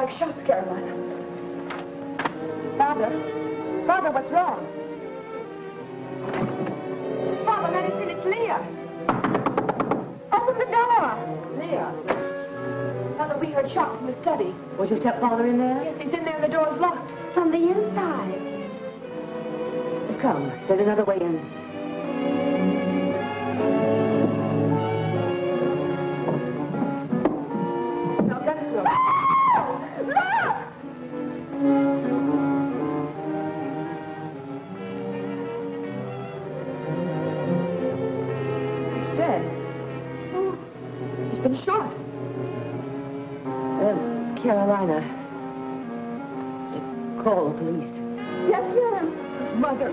like shots, Carolina. Father? Father, what's wrong? Father, medicine, it's Leah. Open the door. Leah. Father, we heard shots in the study. Was your stepfather in there? Yes, he's in there and the door's locked. From the inside. Come, there's another way in. Now, let us look. Look! He's dead. Oh, he's been shot. Carolina. Call the police. Yes, ma'am. Mother.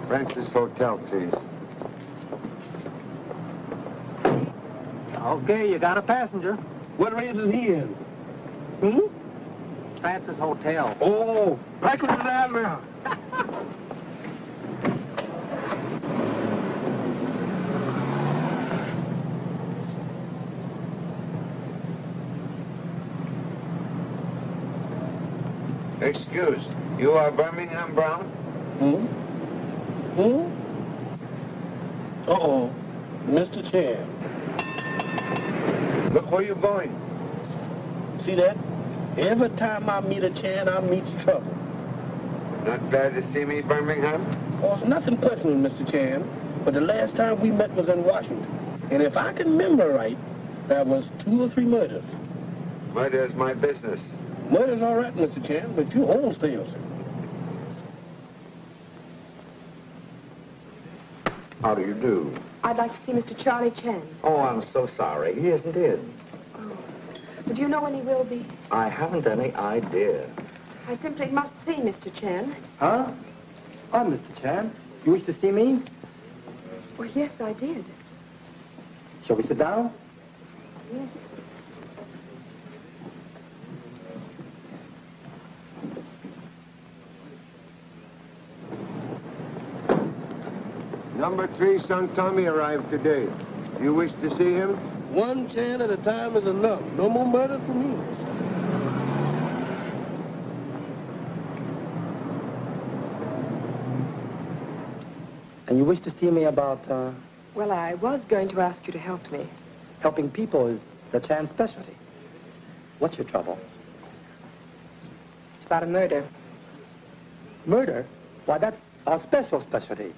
Francis Hotel, please. Okay, you got a passenger. What race is he in? Francis Hotel. Oh, practice it out now. Excuse, you are Birmingham Brown? Uh-oh, Mr. Chan. Look where you going. See that? Every time I meet a Chan, I meet trouble. Not glad to see me, Birmingham? Oh, it's nothing personal, Mr. Chan, but the last time we met was in Washington. And if I can remember right, there was 2 or 3 murders. Murder's my business. Murder's all right, Mr. Chan, but you wholesales. How do you do? I'd like to see Mr. Charlie Chan. Oh, I'm so sorry. He isn't in. Oh. But do you know when he will be? I haven't any idea. I simply must see Mr. Chan. Huh? I'm Mr. Chan. You wish to see me? Well, yes, I did. Shall we sit down? Yes. Number 3, son Tommy arrived today. You wish to see him? 1 Chan at a time is enough. No more murder for me. And you wish to see me about, Well, I was going to ask you to help me. helping people is the Chan specialty. What's your trouble? It's about a murder. Murder? Why, that's our specialty.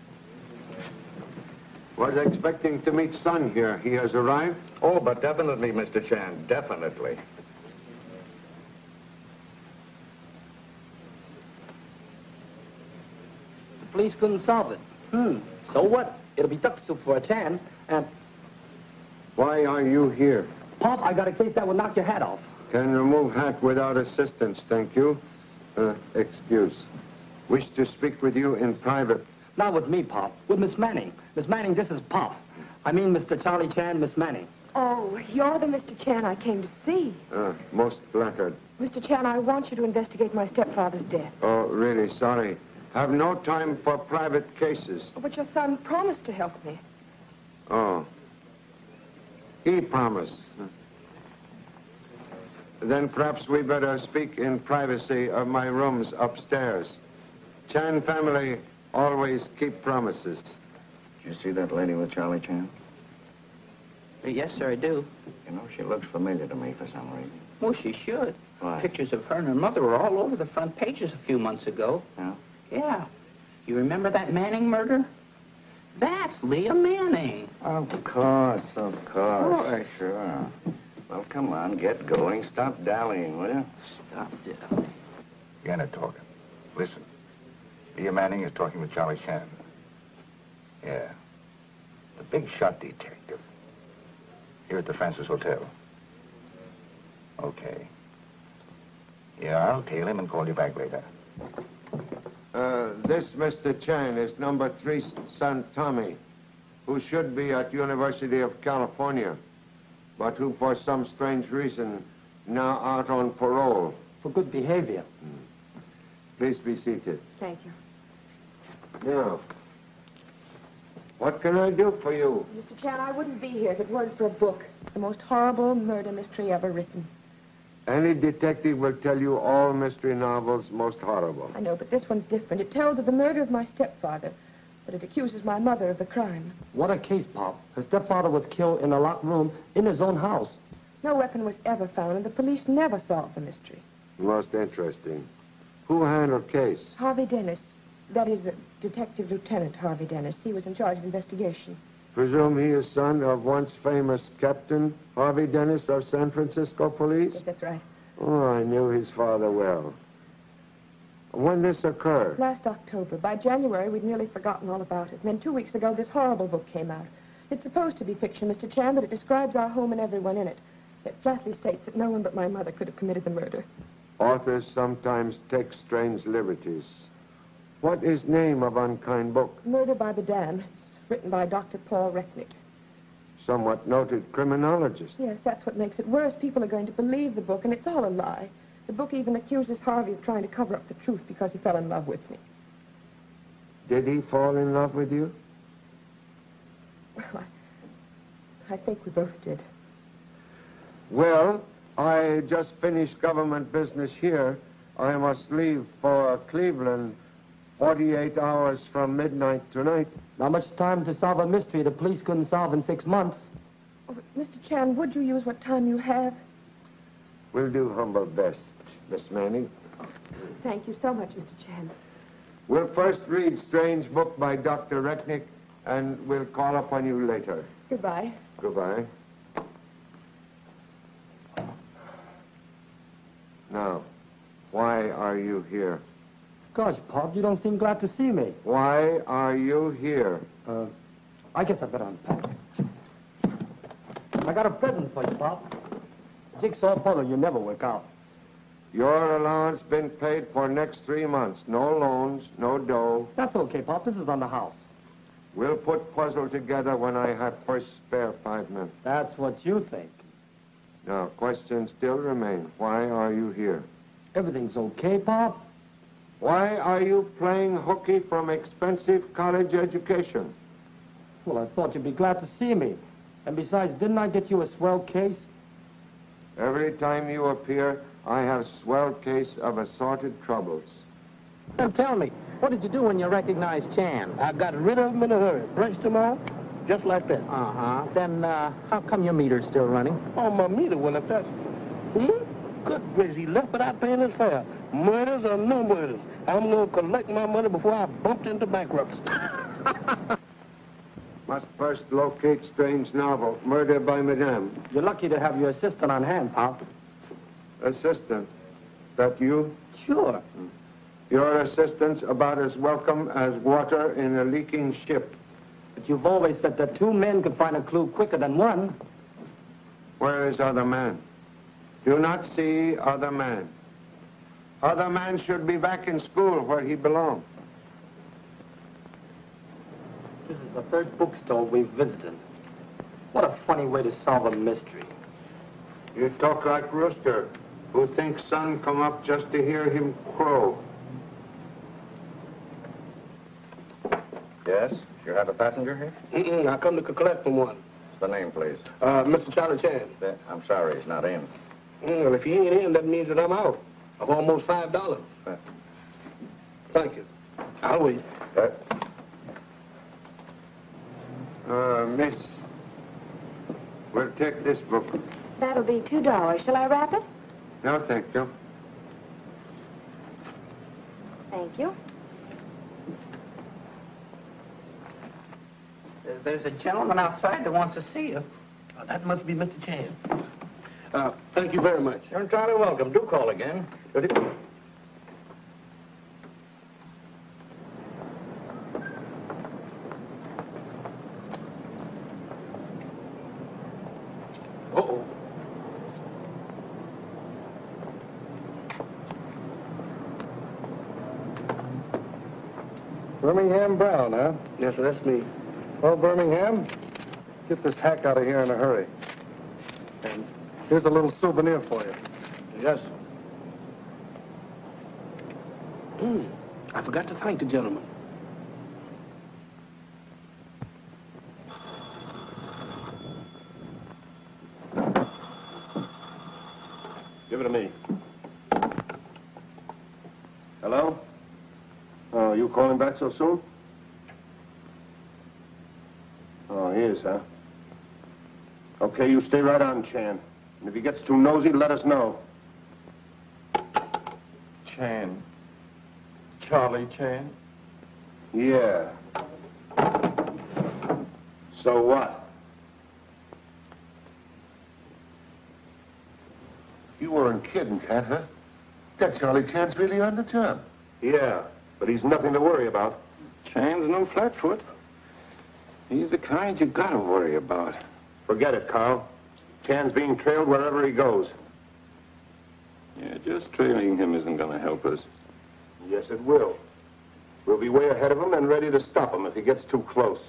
Was expecting to meet son here. He has arrived? Oh, but definitely, Mr. Chan, definitely. The police couldn't solve it. So what? It'll be duck soup for a Chan, and... Why are you here? Pop, I got a case that will knock your hat off. Can remove hat without assistance, thank you. Excuse. Wish to speak with you in private. Not with me, Pop. With Miss Manning. Miss Manning, this is Pop. I mean Mr. Charlie Chan, Miss Manning. Oh, you're the Mr. Chan I came to see. Most flattered. Mr. Chan, I want you to investigate my stepfather's death. Oh, really sorry. Have no time for private cases. But your son promised to help me. Oh. He promised. Then perhaps we better speak in privacy of my rooms upstairs. Chan family always keep promises. Did you see that lady with Charlie Chan? Yes, sir, I do. You know, she looks familiar to me for some reason. Well, she should. Why? Pictures of her and her mother were all over the front pages a few months ago. Yeah? Yeah. You remember that Manning murder? That's Leah Manning. Of course. course. Sure. Well, come on, get going. Stop dallying, will you? Stop it. Janet talking. Listen. Leah Manning is talking with Charlie Chan. Yeah. The big shot detective. Here at the Francis Hotel. Okay. Yeah, I'll tail him and call you back later. This Mr. Chan is number 3 son Tommy, who should be at University of California, but who for some strange reason now out on parole. For good behavior. Please be seated. Thank you. Now, what can I do for you? Mr. Chan, I wouldn't be here if it weren't for a book. The most horrible murder mystery ever written. Any detective will tell you all mystery novels most horrible. I know, but this one's different. It tells of the murder of my stepfather, but it accuses my mother of the crime. What a case, Pop. Her stepfather was killed in a locked room in his own house. No weapon was ever found, and the police never solved the mystery. Most interesting. Who handled case? Harvey Dennis. That is, Detective Lieutenant Harvey Dennis. He was in charge of investigation. Presume he is son of once famous Captain Harvey Dennis of San Francisco Police? Yes, that's right. Oh, I knew his father well. When this occurred? Last October. By January, we'd nearly forgotten all about it. And then 2 weeks ago, this horrible book came out. It's supposed to be fiction, Mr. Chan, but it describes our home and everyone in it. It flatly states that no one but my mother could have committed the murder. Authors sometimes take strange liberties. What is name of unkind book? Murder by Madame. It's written by Dr. Paul Recknick. Somewhat noted criminologist. Yes, that's what makes it worse. People are going to believe the book, and it's all a lie. The book even accuses Harvey of trying to cover up the truth because he fell in love with me. Did he fall in love with you? Well, I think we both did. Well, I just finished government business here. I must leave for Cleveland 48 hours from midnight tonight. Not much time to solve a mystery the police couldn't solve in 6 months. Oh, but Mr. Chan, would you use what time you have? We'll do humble best, Miss Manning. Thank you so much, Mr. Chan. We'll first read strange book by Dr. Recknick, and we'll call upon you later. Goodbye. Goodbye. Now, why are you here? Gosh, Pop, you don't seem glad to see me. Why are you here? I guess I better unpack. I got a present for you, Pop. Jigsaw puzzle you never work out. Your allowance been paid for next 3 months. No loans, no dough. That's okay, Pop. This is on the house. We'll put puzzle together when I have first spare 5 minutes. That's what you think. Now, questions still remain. Why are you here? Everything's okay, Pop? Why are you playing hooky from expensive college education? Well, I thought you'd be glad to see me. And besides, didn't I get you a swell case? Every time you appear, I have swell case of assorted troubles. And tell me, what did you do when you recognized Chan? I got rid of him in a hurry. Brushed him off, just like that. Uh-huh. Then, how come your meter's still running? Oh, my meter went up that. Good gracious, he left without paying his fare. Murders or no murders. I'm going to collect my money before I bumped into bankruptcy. Must first locate strange novel, Murder by Madame. You're lucky to have your assistant on hand, Pop. Assistant. That you? Sure. Your assistant's about as welcome as water in a leaking ship. But you've always said that 2 men could find a clue quicker than 1. Where is other man? Do not see other man. Other man should be back in school where he belongs. This is the 3rd bookstore we've visited. What a funny way to solve a mystery. You talk like Rooster, who thinks sun come up just to hear him crow. Yes? You have a passenger here? I come to collect from one. The name, please. Mr. Charlie Chan. I'm sorry, he's not in. Well, if he ain't in, that means that I'm out of almost $5. Thank you. I'll wait. Miss, we'll take this book. That'll be $2. Shall I wrap it? No, thank you. Thank you. There's a gentleman outside that wants to see you. Oh, that must be Mr. Chan. Thank you very much. You're entirely welcome. Do call again. Uh-oh. Birmingham Brown, huh? Yes, sir, that's me. Well, Birmingham, get this hack out of here in a hurry. And here's a little souvenir for you. Yes, sir. I forgot to thank the gentleman. Give it to me. Hello? Oh, you calling back so soon? Oh, he is, huh? Okay, you stay right on, Chan. And if he gets too nosy, let us know. Chan. Charlie Chan? Yeah. So what? You weren't kidding, Cat, huh? That Charlie Chan's really on the job. Yeah, but he's nothing to worry about. Chan's no flatfoot. He's the kind you gotta worry about. Forget it, Carl. Chan's being trailed wherever he goes. Yeah, just trailing him isn't gonna help us. Yes, it will. We'll be way ahead of him and ready to stop him if he gets too close.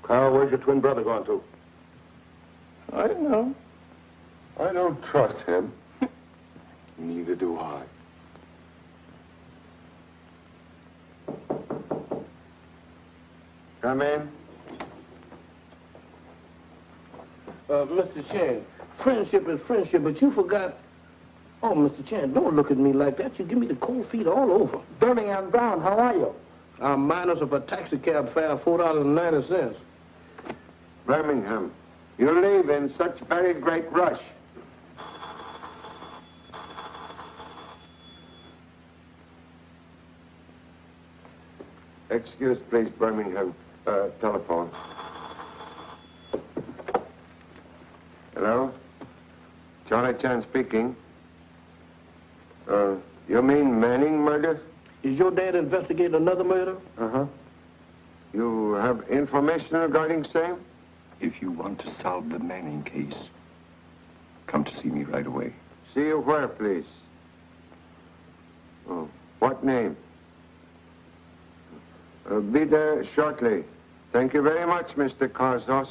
Carl, where's your twin brother gone to? I don't know. I don't trust him. Neither do I. Come in. Mr. Chan, friendship is friendship, but you forgot... Oh, Mr. Chan, don't look at me like that. You give me the cold feet all over. Birmingham Brown, how are you? Our minus of a taxi cab fare, $4.90. Birmingham, you leave in such very great rush. Excuse, please, Birmingham. Telephone. Hello? Charlie Chan speaking. You mean Manning murder? Is your dad investigating another murder? Uh-huh. You have information regarding same? If you want to solve the Manning case, come to see me right away. See you where, please? Oh, what name? Be there shortly. Thank you very much, Mr. Karzos.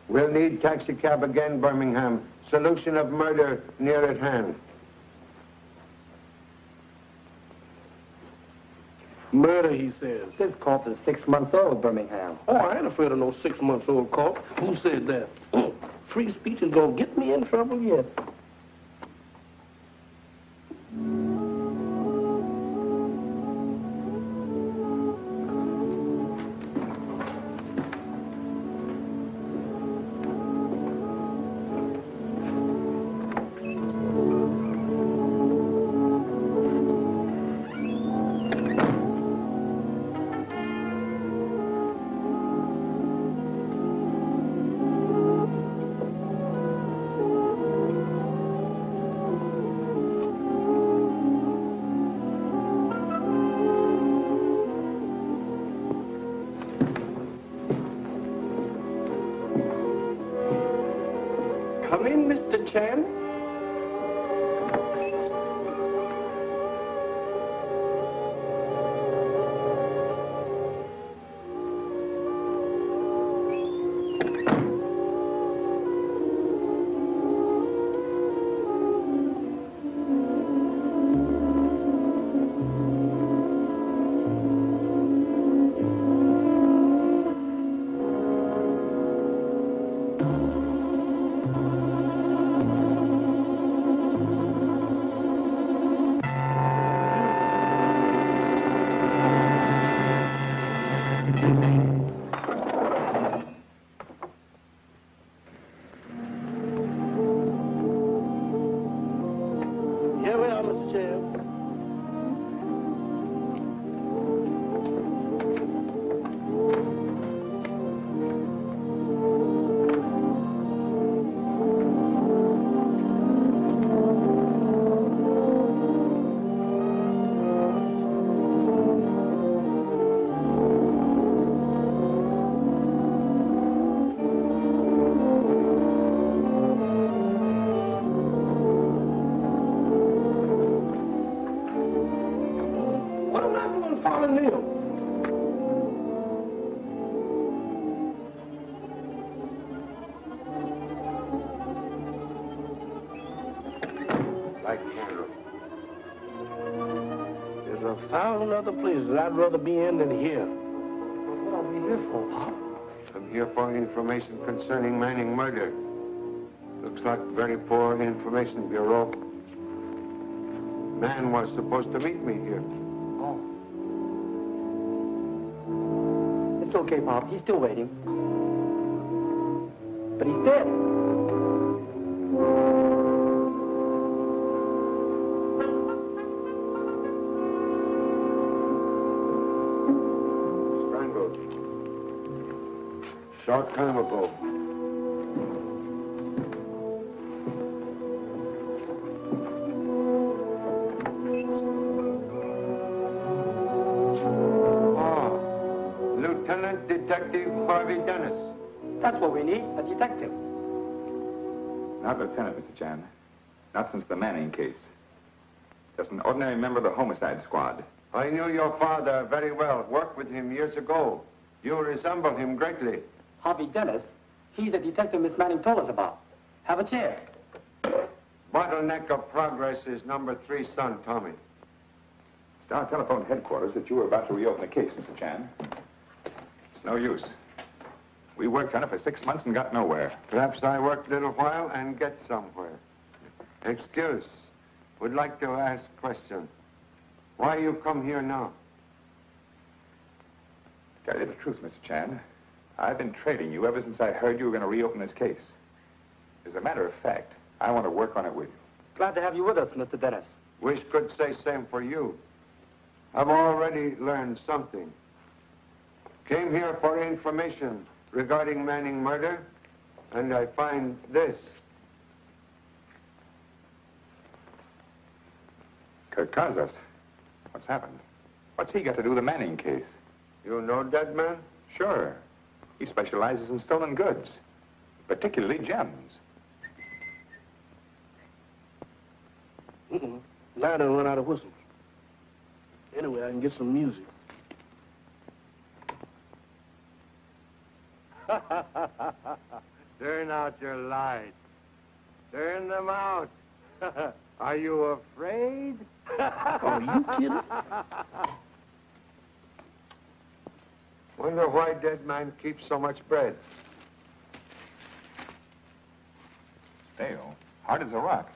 We'll need taxicab again, Birmingham. Solution of murder near at hand. Murder, he says. This corpse is 6 months old, Birmingham. Oh, I ain't afraid of no 6-month-old cop. Who said that? Free speech is gonna get me in trouble yet. Come in, Mr. Chan. Light candle. There's 1,000 other places I'd rather be in than here. What are we here for, Pop? I'm here for information concerning Manning murder. Looks like very poor information bureau. Man was supposed to meet me here. Oh. It's okay, Pop. He's still waiting. But he's dead. Strangled. Short time ago. Lieutenant Detective Harvey Dennis. That's what we need, a detective. Not Lieutenant, Mr. Chan. Not since the Manning case. Just an ordinary member of the homicide squad. I knew your father very well. Worked with him years ago. You resemble him greatly. Harvey Dennis, he's the detective Miss Manning told us about. Have a chair. Bottleneck of progress is number 3 son, Tommy. Star telephoned headquarters that you were about to reopen the case, Mr. Chan. It's no use. We worked on it for 6 months and got nowhere. Perhaps I work a little while and get somewhere. Excuse. Would like to ask question. Why you come here now? Tell you the truth, Mr. Chan. I've been trailing you ever since I heard you were going to reopen this case. As a matter of fact, I want to work on it with you. Glad to have you with us, Mr. Dennis. Wish could say same for you. I've already learned something. Came here for information regarding Manning murder, and I find this. Kirkazas? What's happened? What's he got to do with the Manning case? You know that man? Sure. He specializes in stolen goods, particularly gems. Now I done run out of whistles. Anyway, I can get some music. Turn out your lights. Turn them out. Are you afraid? Are you kidding? Wonder why dead man keeps so much bread. Stale. Hard as a rock.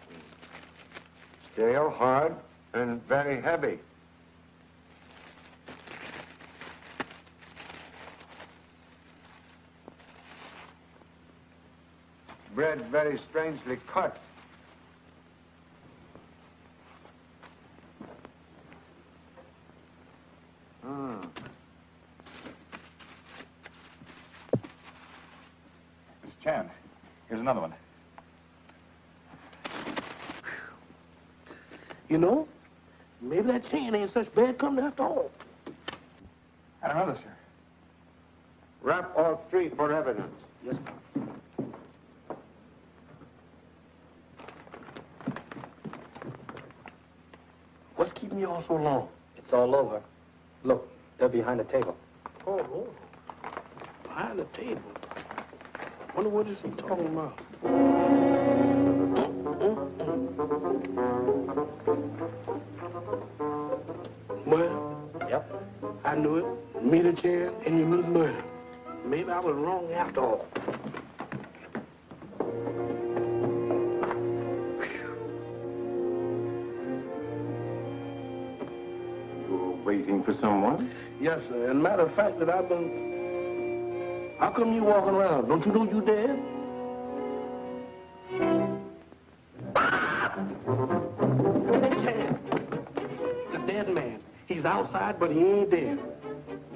Stale, hard, and very heavy. Bread very strangely cut. Mr. Chan, here's another one. You know, maybe that chain ain't such bad company after all. And another, sir. Wrap all 3 for evidence. Yes, sir. What's keeping you all so long? It's all over. Look, they're behind the table. Oh, behind the table. Wonder what is he talking about? Well, Yep. I knew it. Me the chair and you meet murder. Maybe I was wrong after all. Waiting for someone? Yes, sir. And matter of fact that I've been... How come you walking around? Don't you know you dead? The dead man. He's outside, but he ain't dead.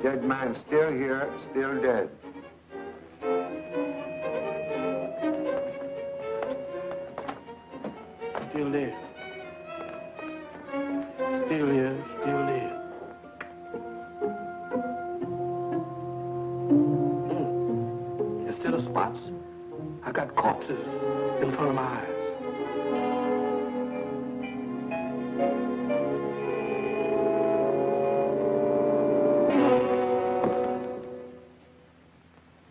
Dead man still here, still dead. Still dead. Still here, still dead. Instead of spots, I got corpses in front of my eyes.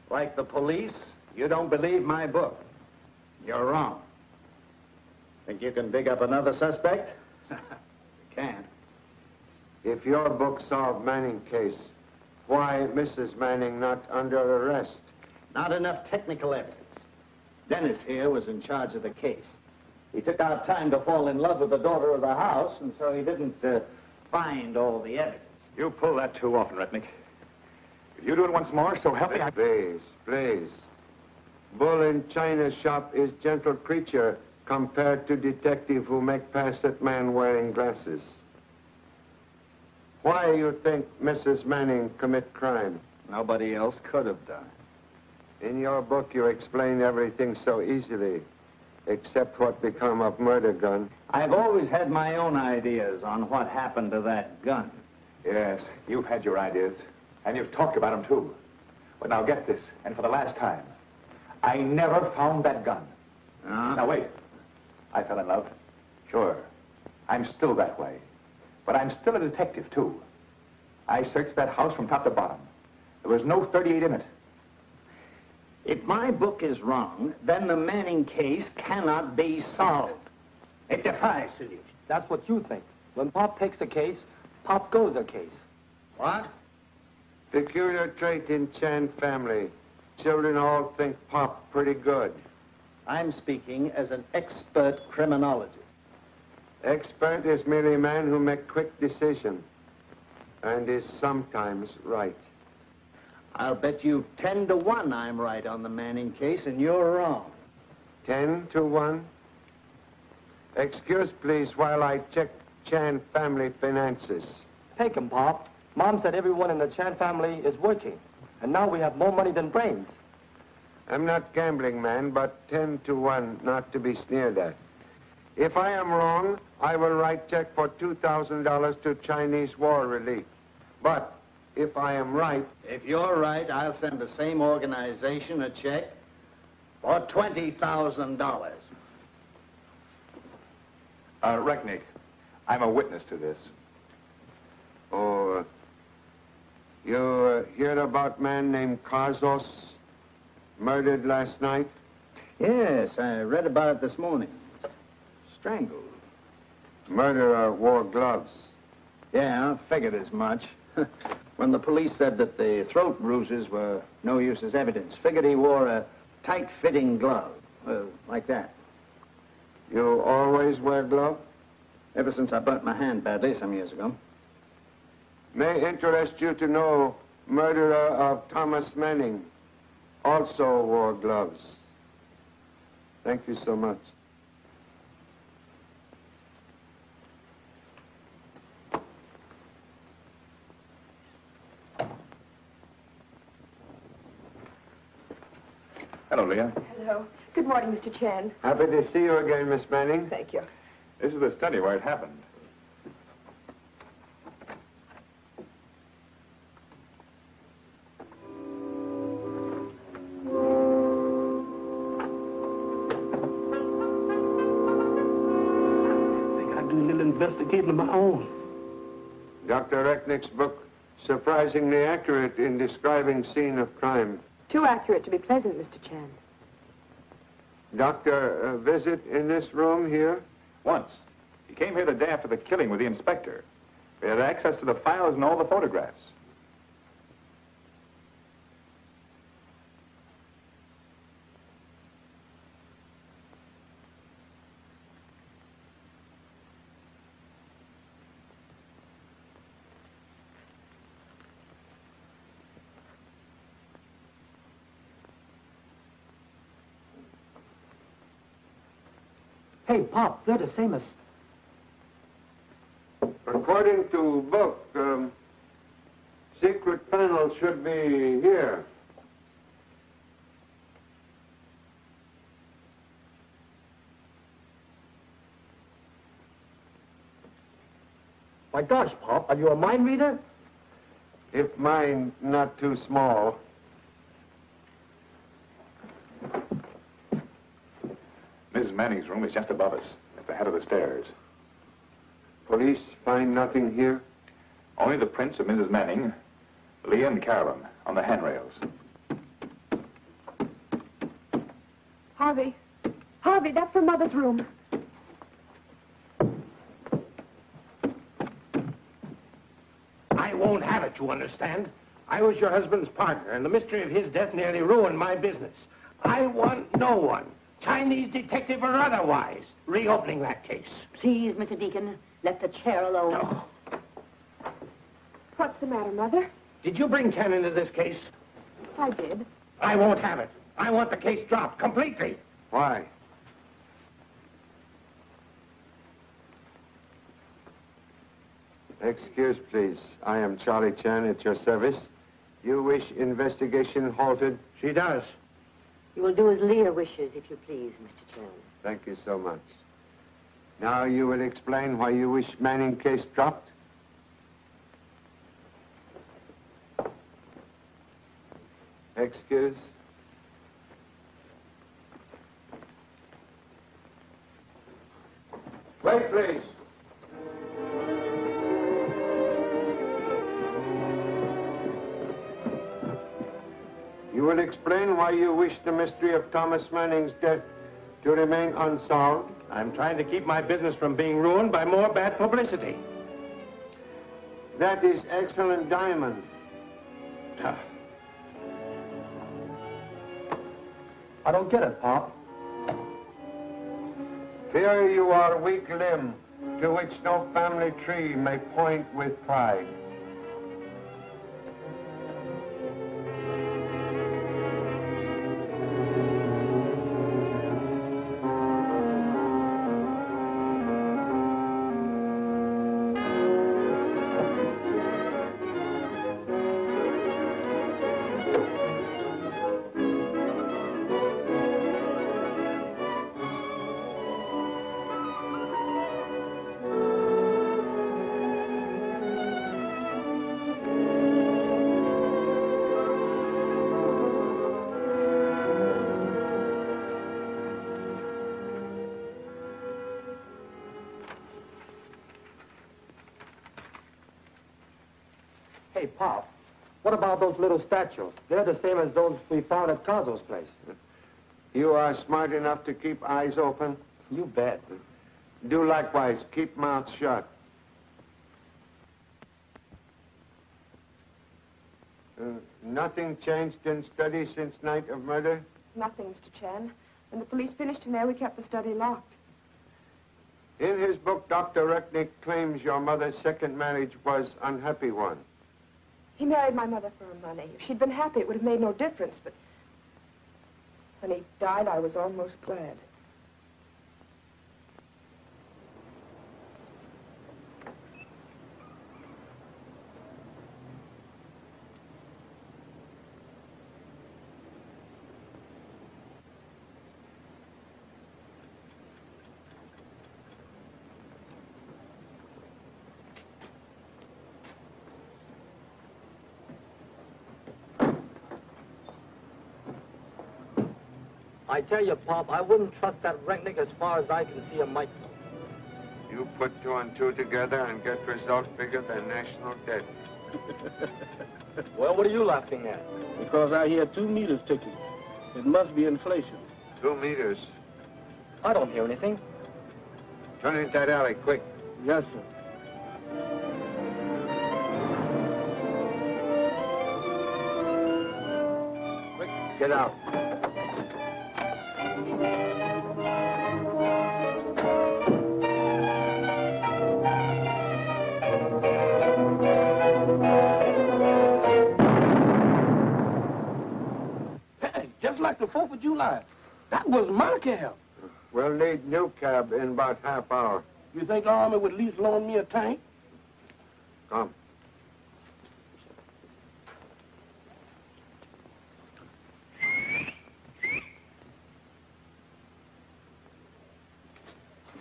Like the police, you don't believe my book. You're wrong. Think you can dig up another suspect? You can't. If your book solved Manning case, why Mrs. Manning not under arrest? Not enough technical evidence. Dennis here was in charge of the case. He took out time to fall in love with the daughter of the house, and so he didn't find all the evidence. You pull that too often, Retnick. If you do it once more, so help me, I... Please, please. Bull in China shop is gentle creature compared to detective who make pass at man wearing glasses. Why you think Mrs. Manning commit crime? Nobody else could have done. In your book, you explain everything so easily, except what become of murder gun. I've always had my own ideas on what happened to that gun. Yes, you've had your ideas, and you've talked about them, too. But now get this, and for the last time, I never found that gun. Now, wait. I fell in love. Sure. I'm still that way. But I'm still a detective, too. I searched that house from top to bottom. There was no .38 in it. If my book is wrong, then the Manning case cannot be solved. It defies solution. That's what you think. When Pop takes a case, Pop goes a case. What? Peculiar trait in Chan family. Children all think Pop pretty good. I'm speaking as an expert criminologist. Expert is merely a man who make quick decision and is sometimes right. I'll bet you 10 to 1 I'm right on the Manning case and you're wrong. 10 to 1? Excuse, please, while I check Chan family finances. Take him, Pop. Mom said everyone in the Chan family is working. And now we have more money than brains. I'm not gambling, man, but 10 to 1 not to be sneered at. If I am wrong, I will write check for $2,000 to Chinese war relief. But if I am right... If you're right, I'll send the same organization a check for $20,000. Recknick, I'm a witness to this. Oh, you heard about man named Kazos murdered last night? Yes, I read about it this morning. Strangled. Murderer wore gloves. Yeah, I figured as much. When the police said that the throat bruises were no use as evidence, figured he wore a tight-fitting glove, like that. You always wear gloves? Ever since I burnt my hand badly some years ago. May interest you to know murderer of Thomas Manning also wore gloves. Thank you so much. Hello, Leah. Hello. Good morning, Mr. Chan. Happy to see you again, Miss Manning. Thank you. This is the study where it happened. I think I'll do a little investigating of my own. Dr. Recknick's book, surprisingly accurate in describing scene of crime. Too accurate to be pleasant, Mr. Chan. Doctor, visit in this room here? Once. He came here the day after the killing with the inspector. We had access to the files and all the photographs. Hey, Pop, they're the same as... According to book, secret panel should be here. My gosh, Pop, are you a mind reader? If mine not too small. Mrs. Manning's room is just above us, at the head of the stairs. Police find nothing here? Only the prints of Mrs. Manning, Leah and Carolyn, on the handrails. Harvey. Harvey, that's from Mother's room. Don't you understand? I was your husband's partner, and the mystery of his death nearly ruined my business. I want no one, Chinese detective or otherwise, reopening that case. Please, Mr. Deacon, let the chair alone. No. What's the matter, Mother? Did you bring Chen into this case? I did. I won't have it. I want the case dropped completely. Why? Excuse, please. I am Charlie Chan at your service. You wish investigation halted? She does. You will do as Leah wishes, if you please, Mr. Chen. Thank you so much. Now you will explain why you wish Manning case dropped? Excuse. Wait, please. You will explain why you wish the mystery of Thomas Manning's death to remain unsolved? I'm trying to keep my business from being ruined by more bad publicity. That is excellent diamond. I don't get it, Pop. Fear you are weak limb, to which no family tree may point with pride. Hey, Pop, what about those little statues? They're the same as those we found at Caso's place. You are smart enough to keep eyes open? You bet. Do likewise. Keep mouths shut. Nothing changed in study since night of murder? Nothing, Mr. Chan. When the police finished in there, we kept the study locked. In his book, Dr. Recknick claims your mother's second marriage was an unhappy one. He married my mother for her money. If she'd been happy, it would have made no difference, but when he died, I was almost glad. I tell you, Pop, I wouldn't trust that Recknick as far as I can see a microscope. You put two and two together and get results bigger than national debt. Well, what are you laughing at? Because I hear 2 meters ticking. It must be inflation. 2 meters. I don't hear anything. Turn into that alley, quick. Yes, sir. Quick, get out. Just like the 4th of July. That was my cab. We'll need new cab in about half hour. You think the Army would at least loan me a tank? Come.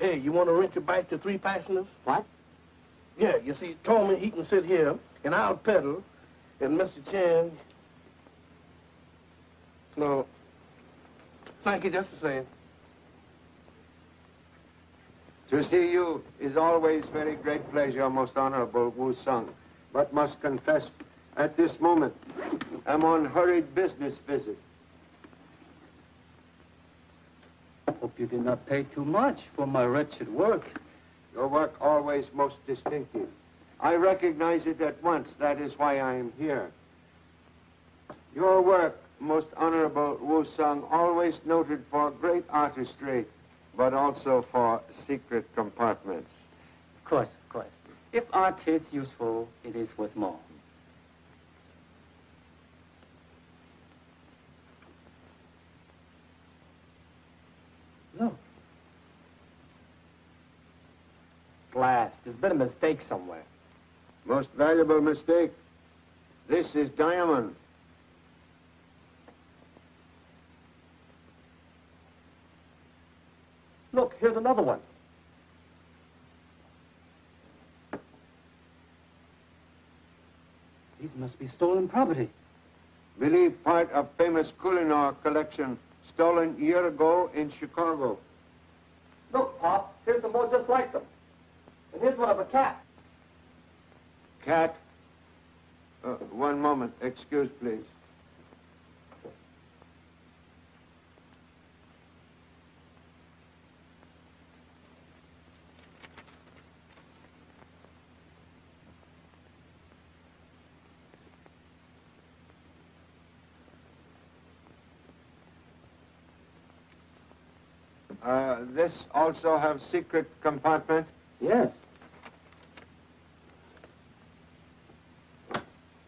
Hey, you want to rent your bike to 3 passengers? What? Yeah, you see, told me he can sit here, and I'll pedal, and Mr. Chan... No. Thank you just the same. To see you is always very great pleasure, most honorable Wu Sung. But must confess, at this moment, I'm on hurried business visit. I hope you did not pay too much for my wretched work. Your work always most distinctive. I recognize it at once. That is why I am here. Your work, most honorable Wu Sung, always noted for great artistry, but also for secret compartments. Of course, of course. If art is useful, it is worth more. Look. Glass. There's been a mistake somewhere. Most valuable mistake. This is diamond. Look, here's another one. These must be stolen property. Believed part of famous Kohinoor collection, stolen year ago in Chicago. Look, Pop, here's some more just like them. And here's one of a cat. Cat? One moment. Excuse, please. This also have secret compartment? Yes.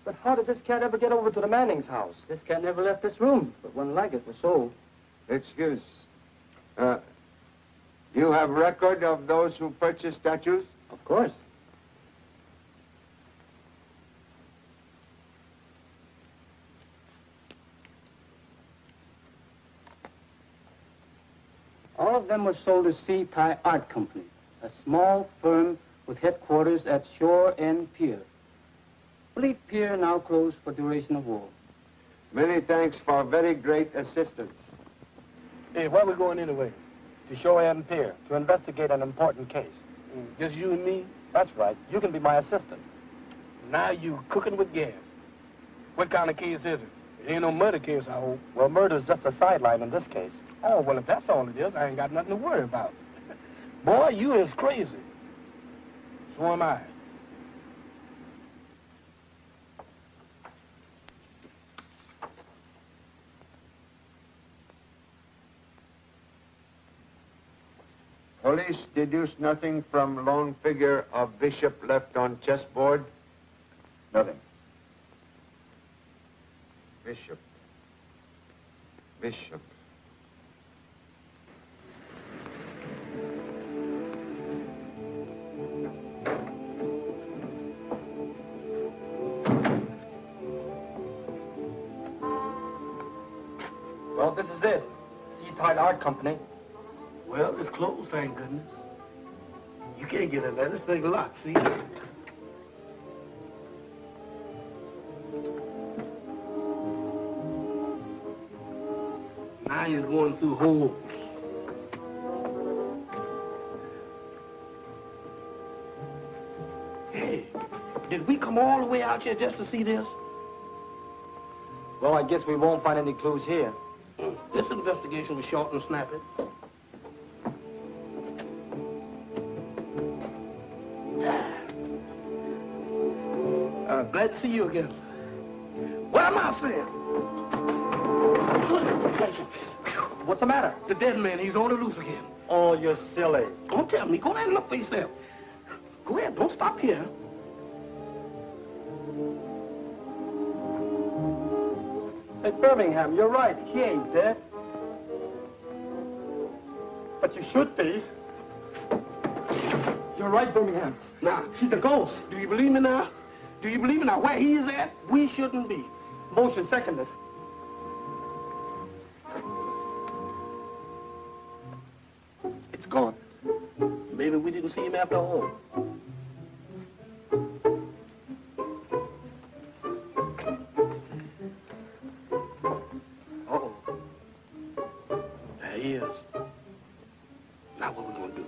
But how did this cat ever get over to the Manning's house? This cat never left this room, but one like it was sold. Excuse. You have record of those who purchased statues? Of course. All of them were sold to Sea Thai Art Company, a small firm with headquarters at Shore End Pier. Believe pier now closed for duration of war. Many thanks for very great assistance. Hey, where are we going anyway? To Shore End Pier, to investigate an important case. Just you and me? That's right. You can be my assistant. Now you cooking with gas. What kind of case is it? It ain't no murder case, I hope. Well, murder's just a sideline in this case. Oh, well, if that's all it is, I ain't got nothing to worry about. Boy, you is crazy. So am I. Police deduced nothing from lone figure of Bishop left on chessboard? Nothing. Bishop. Bishop. Well, this is it. Sea Thai Art Company. Well, it's closed, thank goodness. You can't get in there. This thing locked, see? Now he's going through holes. Hey, did we come all the way out here just to see this? Well, I guess we won't find any clues here. This investigation was short and snappy. Glad to see you again, sir. What am I saying? What's the matter? The dead man, he's on the loose again. Oh, you're silly. Don't tell me. Go ahead and look for yourself. Go ahead. Don't stop here. Hey, Birmingham, you're right. He ain't dead. But you should be. You're right, Birmingham. Now, He's a ghost. do you believe me now? Do you believe me now? Where he is at, we shouldn't be. Motion seconded. It's gone. Maybe we didn't see him after all. Uh-oh. There he is. Now what we gonna do?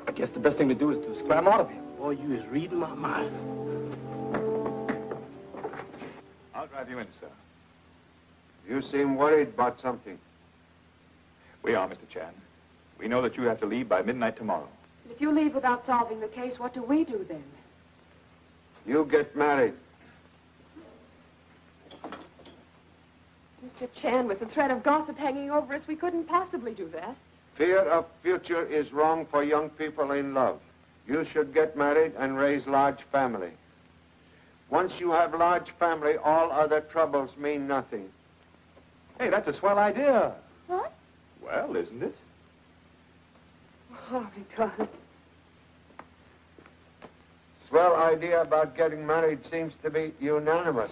I guess the best thing to do is to scram out of here. Boy, you is reading my mind. I'll drive you in, sir. You seem worried about something. We are, Mr. Chan. We know that you have to leave by midnight tomorrow. If you leave without solving the case, what do we do then? You get married. Mr. Chan, with the threat of gossip hanging over us, we couldn't possibly do that. Fear of future is wrong for young people in love. You should get married and raise large family. Once you have large family, all other troubles mean nothing. Hey, that's a swell idea. What? Well, isn't it? Oh, darling. Swell idea about getting married seems to be unanimous.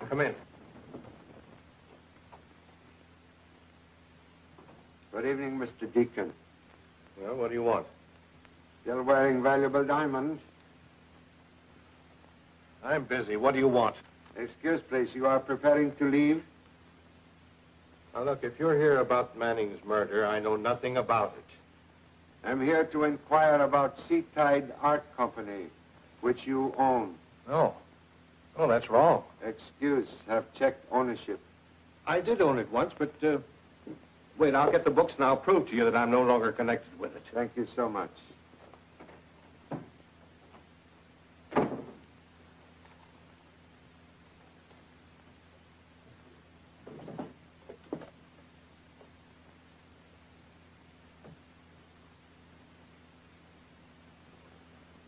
Come in. Good evening, Mr. Deacon. Well, what do you want? Still wearing valuable diamonds? I'm busy. What do you want? Excuse, please. You are preparing to leave? Now, look, if you're here about Manning's murder, I know nothing about it. I'm here to inquire about Seatide Art Company, which you own. No. Oh, that's wrong. Excuse, have checked ownership. I did own it once, but, wait, I'll get the books and I'll prove to you that I'm no longer connected with it. Thank you so much.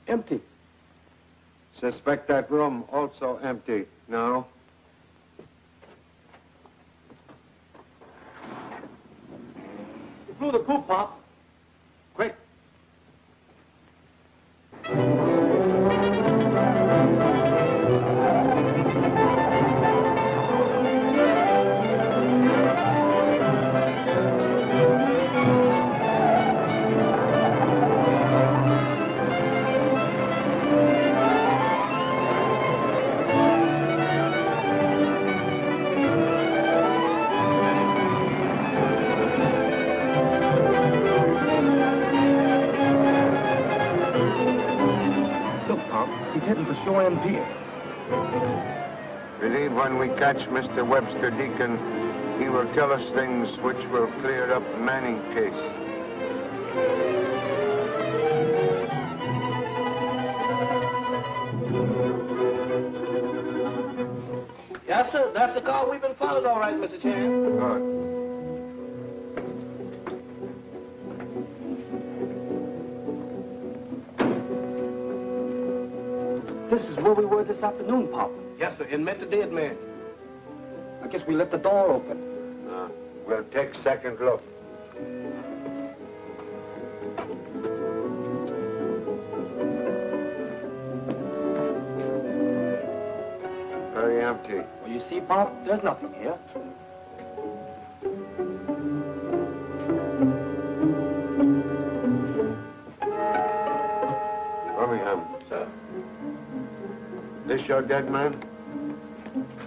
Empty. Suspect that room also empty. No? You blew the coop, Pop. Quick. He's heading for Shore End Pier. Believe when we catch Mr. Webster Deacon, he will tell us things which will clear up Manning case. Yes, sir. That's the car we've been followed, all right, Mr. Chan. Good. This is where we were this afternoon, Pop. Yes, sir, and met the dead man. I guess we left the door open. We'll take second look. Very empty. Well, you see, Pop, there's nothing here. Birmingham. Sir. This your dead man?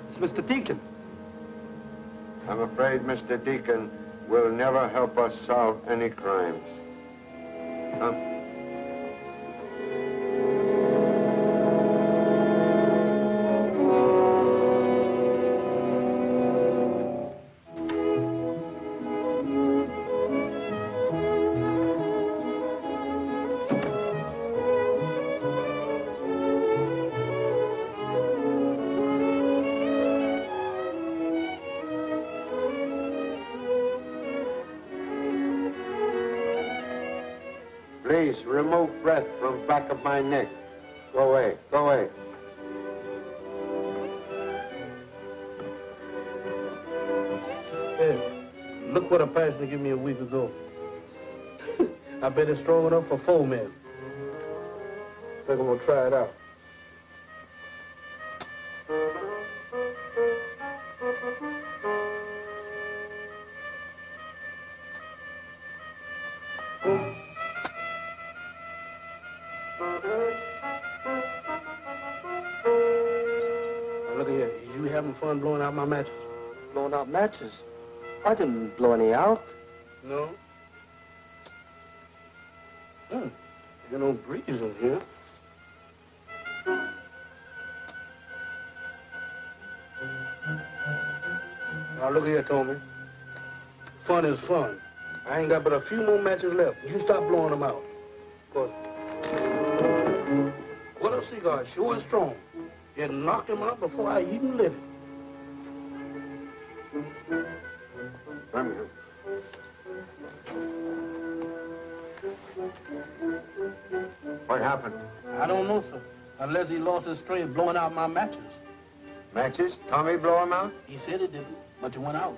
It's Mr. Deacon. I'm afraid Mr. Deacon will never help us solve any crimes. Come. Please, remove breath from back of my neck. Go away, go away. Hey, look what a passenger gave me a week ago. I bet it's strong enough for 4 men. Think I'm gonna try it out. Look at here. You having fun blowing out my matches? Blowing out matches? I didn't blow any out. No? There's no breeze in here. Now, look here, Tommy. Fun is fun. I ain't got but a few more matches left. You stop blowing them out. Cause what a cigar, sure and strong. It knocked him out before I even lit it. Come here. What happened? I don't know, sir. Unless he lost his strength blowing out my matches. Matches? Tommy blow him out? He said he didn't, but it went out.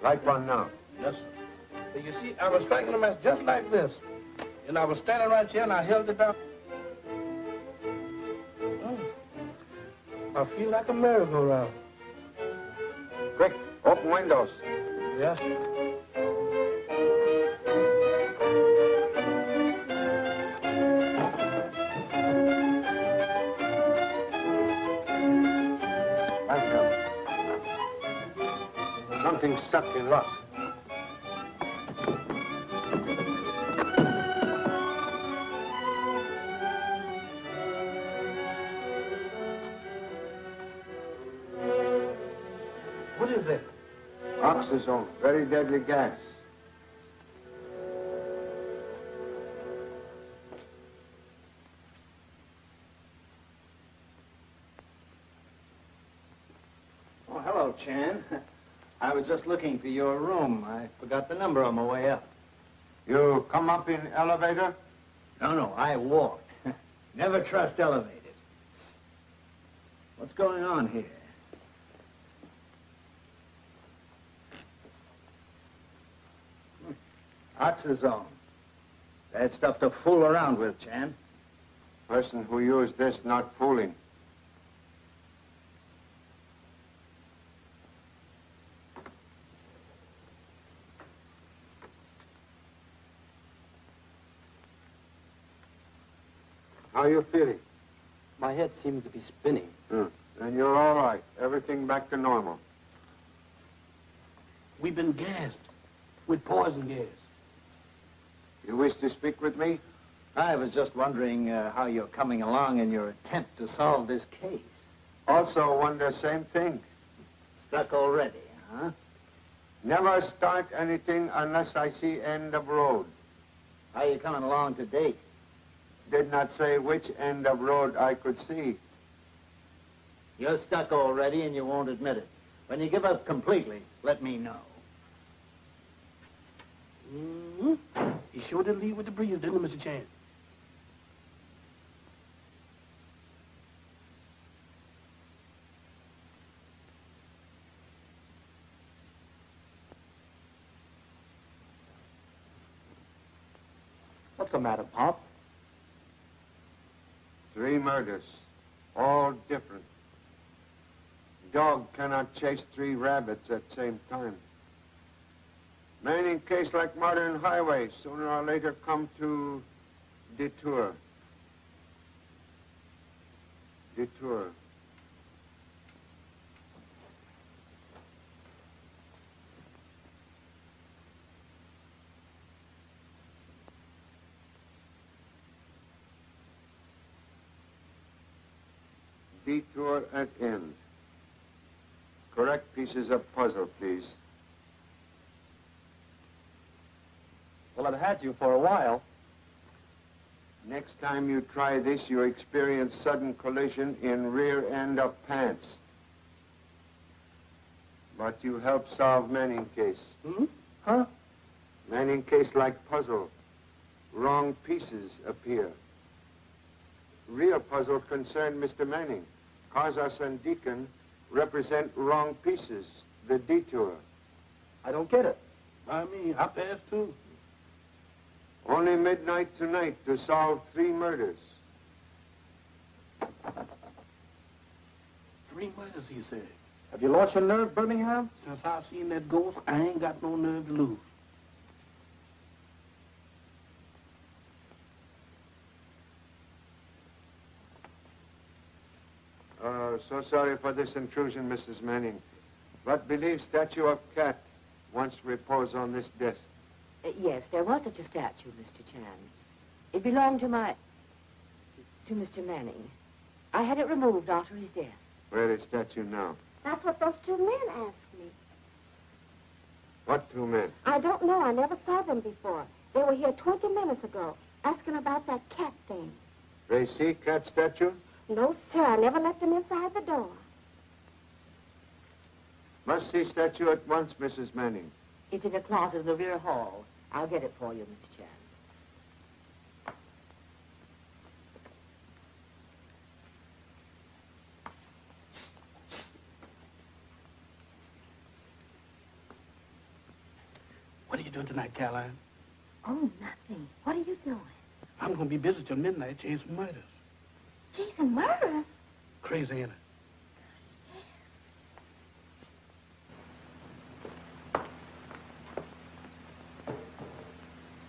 Light one now. Yes, sir. But you see, I was striking the match just like this. And I was standing right here and I held it down. I feel like a merry-go-round. Quick, open windows. Yes. Something's stuck in luck. What is that? Oxazone, very deadly gas. Oh, hello, Chan. I was just looking for your room. I forgot the number on my way up. You come up in elevator? No, I walked. Never trust elevators. What's going on here? Oxazone. Bad stuff to fool around with, Chan. Person who used this not fooling. How are you feeling? My head seems to be spinning. Then you're all right. Everything back to normal. We've been gassed with poison gas. You wish to speak with me? I was just wondering how you're coming along in your attempt to solve this case. Also wonder same thing. Stuck already, huh? Never start anything unless I see end of road. How you coming along to date? Did not say which end of road I could see. You're stuck already and you won't admit it. When you give up completely, let me know. He sure did leave with the breeze, didn't he, Mr. Chan? What's the matter, Pop? 3 murders, all different. Dog cannot chase 3 rabbits at same time. Manning case like modern highway, sooner or later come to detour. Detour. Detour at end. Correct pieces of puzzle, please. Well, I've had you for a while. Next time you try this, you experience sudden collision in rear end of pants. But you help solve Manning case. Huh? Manning case like puzzle. Wrong pieces appear. Real puzzle concerned Mr. Manning. Casas and Deacon represent wrong pieces, the detour. I don't get it. I mean, I passed too. Only midnight tonight to solve 3 murders. 3 murders, he said. Have you lost your nerve, Birmingham? Since I've seen that ghost, I ain't got no nerve to lose. So sorry for this intrusion, Mrs. Manning. But believe statue of cat once repose on this desk. Yes, there was such a statue, Mr. Chan. It belonged to Mr. Manning. I had it removed after his death. Where is statue now? That's what those two men asked me. What two men? I don't know. I never saw them before. They were here 20 minutes ago, asking about that cat thing. They see cat statue? No, sir. I never let them inside the door. Must see statue at once, Mrs. Manning. It's in a closet in the rear hall. I'll get it for you, Mr. Chan. What are you doing tonight, Caroline? Oh, nothing. What are you doing? I'm going to be busy till midnight chasing murders. Chasing murders? Crazy, ain't it?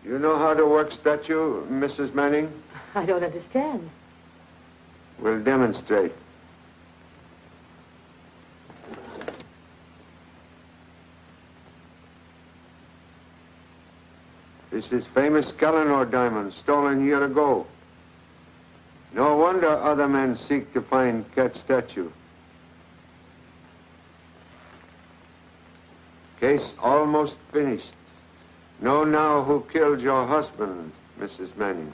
You know how to work statue, Mrs. Manning? I don't understand. We'll demonstrate. This is famous Skellenor diamond, stolen year ago. No wonder other men seek to find cat statue. Case almost finished. Know now who killed your husband, Mrs. Manning.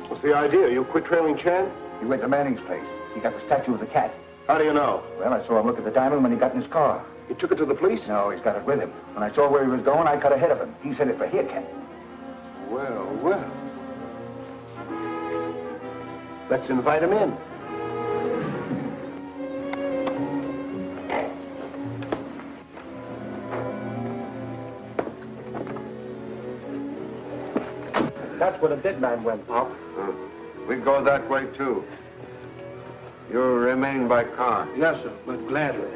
What's the idea? You quit trailing Chan? He went to Manning's place. He got the statue of the cat. How do you know? Well, I saw him look at the diamond when he got in his car. You took it to the police? No, he's got it with him. When I saw where he was going, I cut ahead of him. He sent it for here, Ken. Well, well. Let's invite him in. That's where the dead man went, Pop. We go that way, too. You remain by car. Yes, sir, but gladly.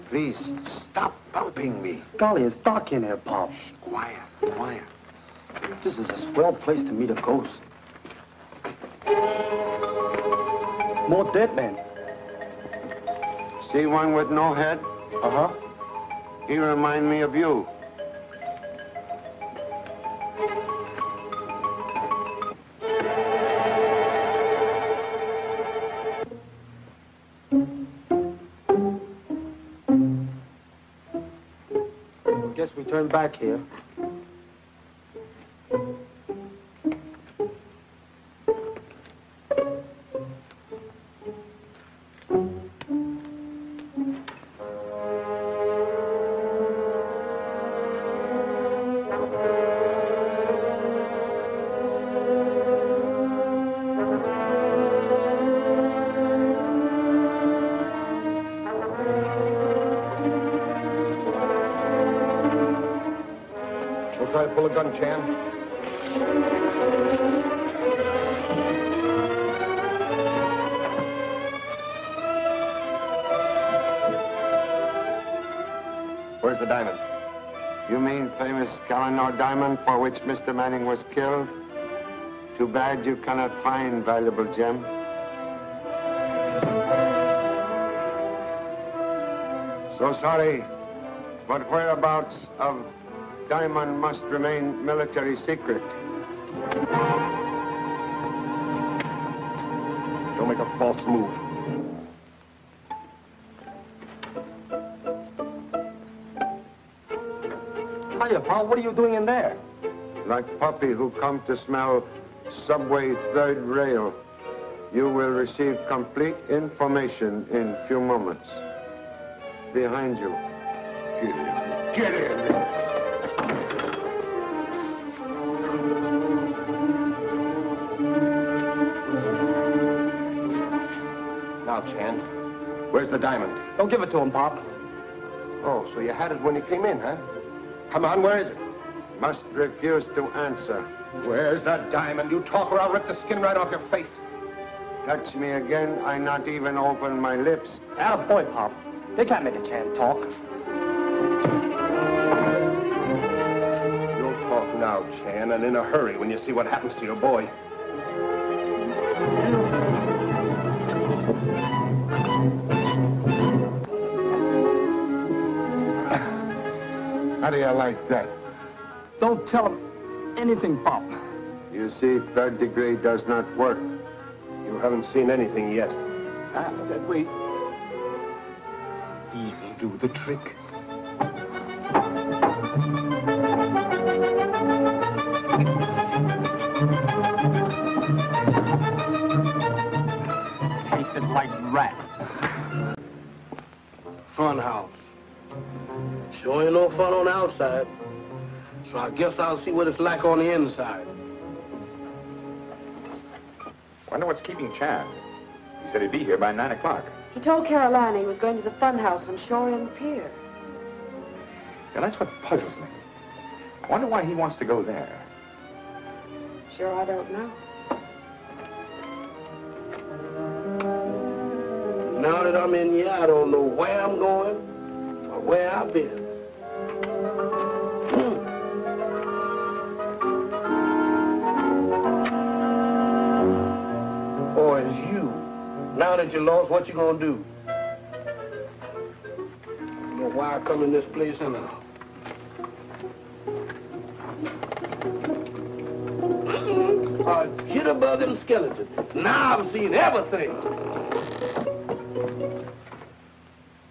Please, stop bumping me. Golly, it's dark in here, Pop. Quiet, quiet. This is a swell place to meet a ghost. More dead men. See one with no head? Uh-huh. He remind me of you. Guess we turn back here. Try to pull a gun, Chan. Where's the diamond? You mean famous Skellenor diamond for which Mr. Manning was killed? Too bad you cannot find valuable gem. So sorry, but whereabouts of diamond must remain military secret. Don't make a false move. Hiya, Pop, what are you doing in there? Like puppy who come to smell subway third rail, you will receive complete information in few moments. Behind you. Get in. Now, Chan, where's the diamond? Don't give it to him, Pop. Oh, so you had it when you came in, huh? Come on, where is it? Must refuse to answer. Where's the diamond? You talk or I'll rip the skin right off your face. touch me again, I not even open my lips. Attaboy, Pop. They can't make a Chan talk. You'll talk now, Chan, and in a hurry when you see what happens to your boy. How do you like that? Don't tell him anything, Pop. You see, third degree does not work. You haven't seen anything yet. Wait. He'll do the trick. Tasted like rat. Fun house. Sure ain't no fun on the outside. So I guess I'll see what it's like on the inside. Wonder what's keeping Chan. He said he'd be here by 9 o'clock. He told Carolina he was going to the fun house on Shore End Pier. Yeah, that's what puzzles me. I wonder why he wants to go there. Sure, I don't know. Now that I'm in here, I don't know where I'm going or where I've been. Or is you, now that you lost, what you gonna do? I don't know why I come in this place anyhow. A jitterbug and skeleton. Now I've seen everything.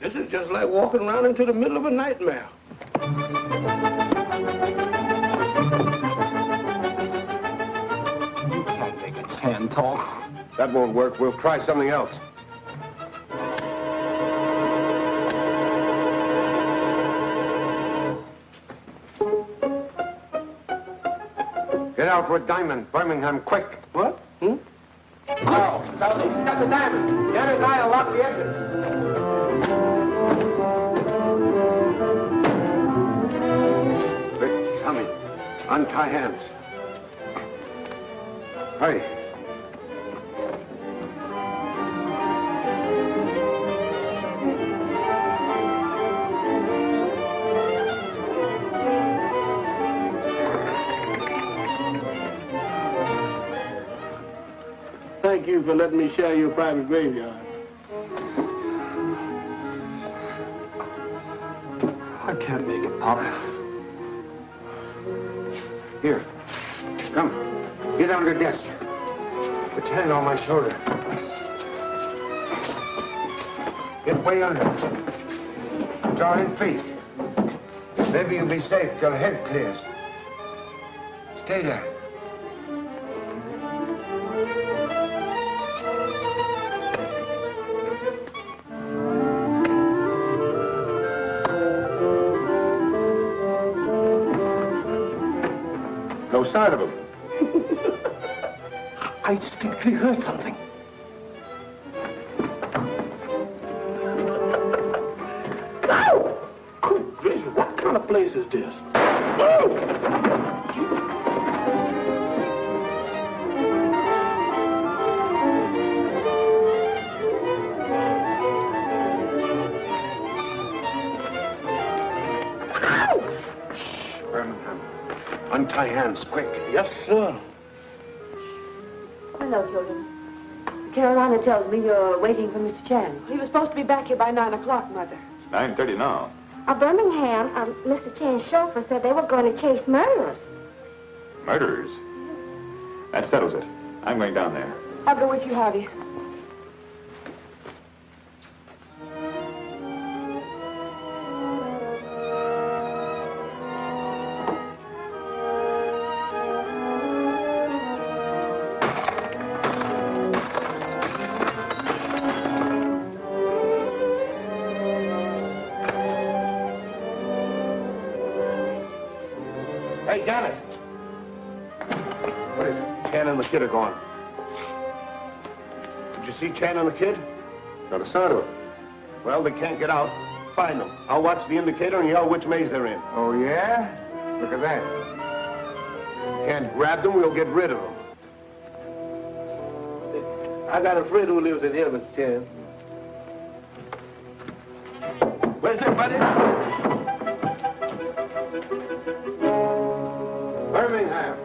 This is just like walking around into the middle of a nightmare. You can't make a Chan talk. That won't work. We'll try something else. Get out with Diamond. Birmingham, quick. What? Carl, Southie, got the diamond. The other guy will lock the exit. Quick, Tommy. Untie hands. Hurry. Thank you for letting me share your private graveyard. I can't make it, Pop. Here. Come. Get under the desk. Put your hand on my shoulder. Get way under. Draw in feet. Maybe you'll be safe till head clears. Stay there. No sign of him. I distinctly heard something. Ow! Good gracious, what kind of place is this? Birmingham. Untie hands, quick. Yes, sir. Hello, children. Carolina tells me you're waiting for Mr. Chan. He was supposed to be back here by 9 o'clock, Mother. It's 9:30 now. Birmingham, Mr. Chan's chauffeur said they were going to chase murderers. Murderers? That settles it. I'm going down there. I'll go with you, Harvey. Hey, Janet. What is it? Chan and the kid are gone. Did you see Chan and the kid? Not a sign of him. Well, they can't get out. Find them. I'll watch the indicator and yell which maze they're in. Oh, yeah? Look at that. Can't grab them, we'll get rid of them. I got a friend who lives in here, Mr. Chan. Where's it, buddy? Birmingham.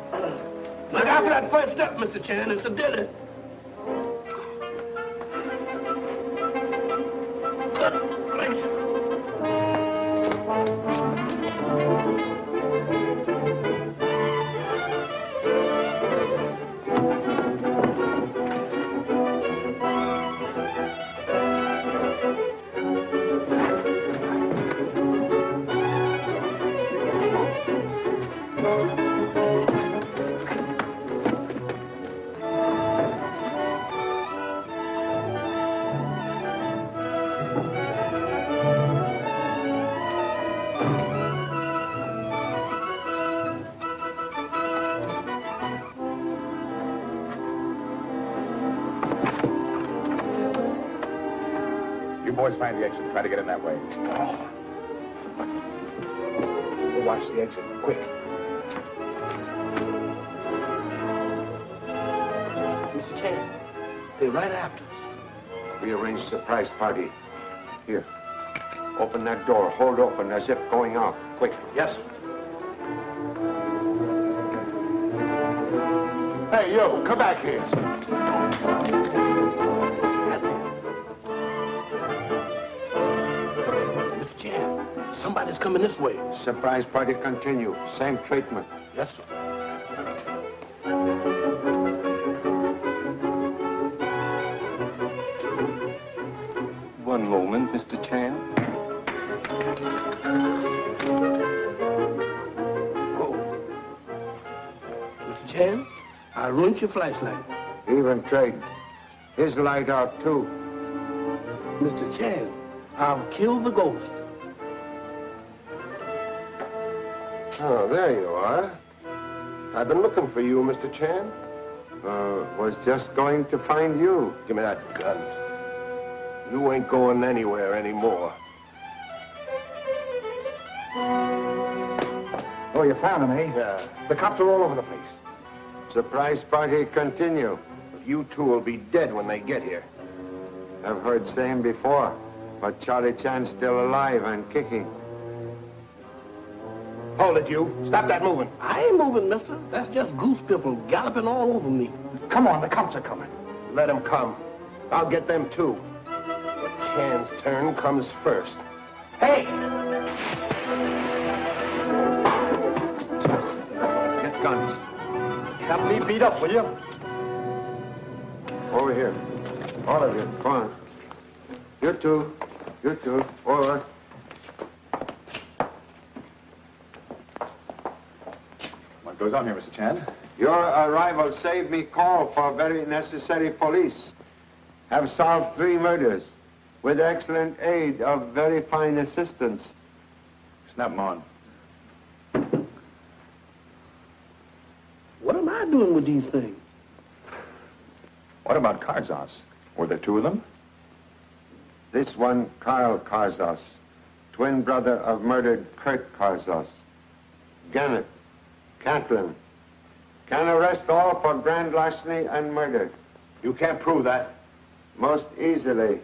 Look out for that first step, Mr. Chan. It's a dinner. Boys, find the exit. Try to get in that way. We'll watch the exit. Quick. Mr. Chan, they're right after us. We arranged surprise party. Here. Open that door. Hold open as if going out. Quick. Yes. Hey, you. Come back here. Somebody's coming this way. Surprise party continue. Same treatment. Yes, sir. One moment, Mr. Chan. Oh. Mr. Chan, I ruined your flashlight. Even trade. His light out, too. Mr. Chan, I've killed the ghost. Oh, there you are. I've been looking for you, Mr. Chan. Was just going to find you. Give me that gun. You ain't going anywhere anymore. Oh, you found him, eh? Yeah. The cops are all over the place. Surprise party continue. You two will be dead when they get here. I've heard same before, but Charlie Chan's still alive and kicking. Hold it, you. Stop that moving. I ain't moving, mister. That's just goose people galloping all over me. Come on, the cops are coming. Let them come. I'll get them, too. But Chan's turn comes first. Hey! Get guns. Have me beat up, will you? Over here. All of you. Come on. You two. You two. Over. What goes on here, Mr. Chan? Your arrival saved me call for very necessary police. Have solved 3 murders with excellent aid of very fine assistance. Snap them on. What am I doing with these things? What about Karzos? Were there 2 of them? This one, Carl Karzos, twin brother of murdered Kurt Karzos. Gannett, Catlin. Can arrest all for grand larceny and murder. You can't prove that. Most easily.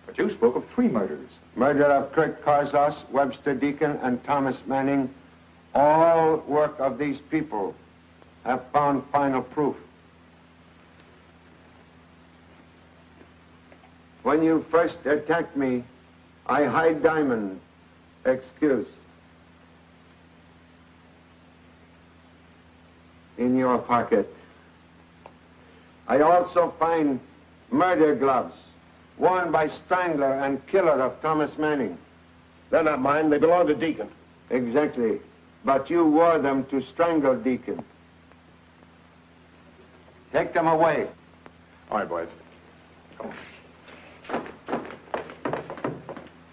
But you spoke of 3 murders. Murder of Kurt Karzos, Webster Deacon, and Thomas Manning. All work of these people have found final proof. When you first attacked me, I hide diamond. Excuse. In your pocket. I also find murder gloves worn by strangler and killer of Thomas Manning. They're not mine. They belong to Deacon. Exactly. But you wore them to strangle Deacon. Take them away. All right, boys. Come on.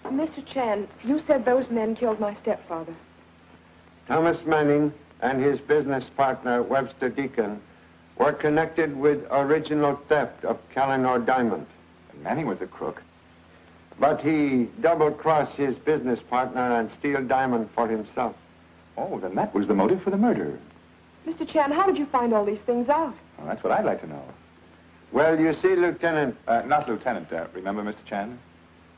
Mr. Chan, you said those men killed my stepfather. Thomas Manning and his business partner, Webster Deacon, were connected with original theft of Calinor diamond. And Manning was a crook. But he double-crossed his business partner and steal diamond for himself. Oh, then that was the motive for the murder. Mr. Chan, how did you find all these things out? Well, that's what I'd like to know. Well, you see, Lieutenant... Not Lieutenant, remember, Mr. Chan?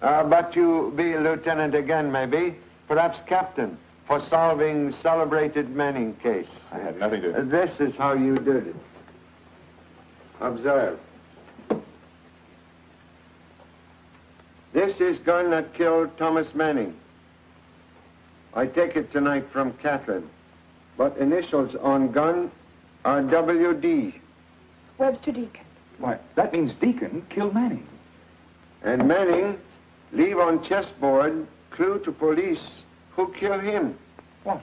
But you be Lieutenant again, maybe. Perhaps Captain, for solving celebrated Manning case. I had nothing to... This is how you did it. Observe. This is gun that killed Thomas Manning. I take it tonight from Catherine. But initials on gun are W.D. Webster Deacon. Why, that means Deacon killed Manning. And Manning leave on chessboard clue to police who killed him. What?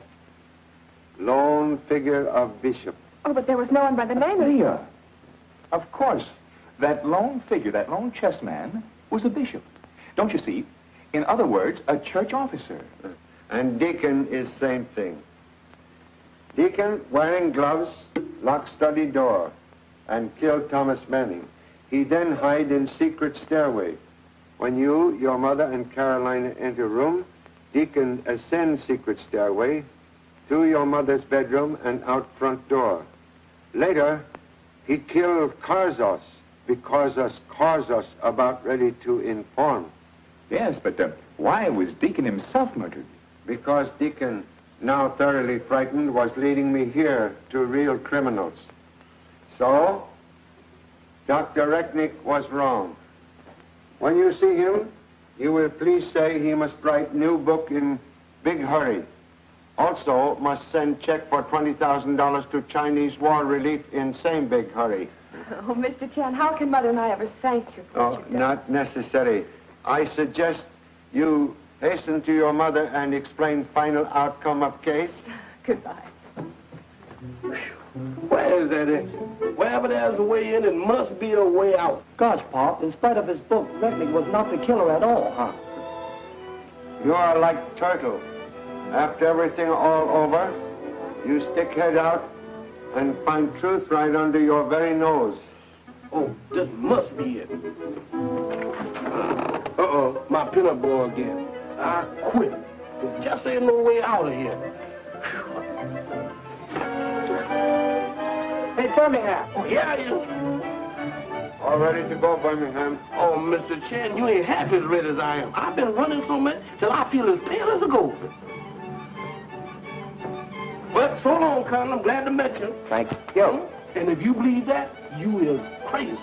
Lone figure of Bishop. Oh, but there was no one by the name of... Leah. Of course. That lone figure, that lone chess man, was a bishop. Don't you see? In other words, a church officer. And Deacon is same thing. Deacon, wearing gloves, lock study door, and killed Thomas Manning. He then hide in secret stairway. When you, your mother, and Carolina enter room, Deacon ascend secret stairway to your mother's bedroom and out front door. Later, he killed Karzos because Karzos about ready to inform. Yes, but why was Deacon himself murdered? Because Deacon, now thoroughly frightened, was leading me here to real criminals. So, Dr. Recknick was wrong. When you see him, you will please say he must write new book in big hurry. Also, must send check for $20,000 to Chinese war relief in same big hurry. Oh, Mr. Chan, how can Mother and I ever thank you for what you've done? Not necessary. I suggest you hasten to your mother and explain final outcome of case. Goodbye. Where is that exit? Wherever there's a way in, it must be a way out. Gosh, Pop, in spite of his book, Recknick was not the killer at all, huh? You are like turtle. After everything all over, you stick head out and find truth right under your very nose. Oh, this must be it. Uh-oh, my peanut boy again. I quit. There just ain't no way out of here. Hey, Birmingham. Oh, yeah, it is. All ready to go, Birmingham? Oh, Mr. Chan, you ain't half as ready as I am. I've been running so much till I feel as pale as a ghost. Well, so long, Colonel. I'm glad to meet you. Thank you. And if you believe that, you is crazy.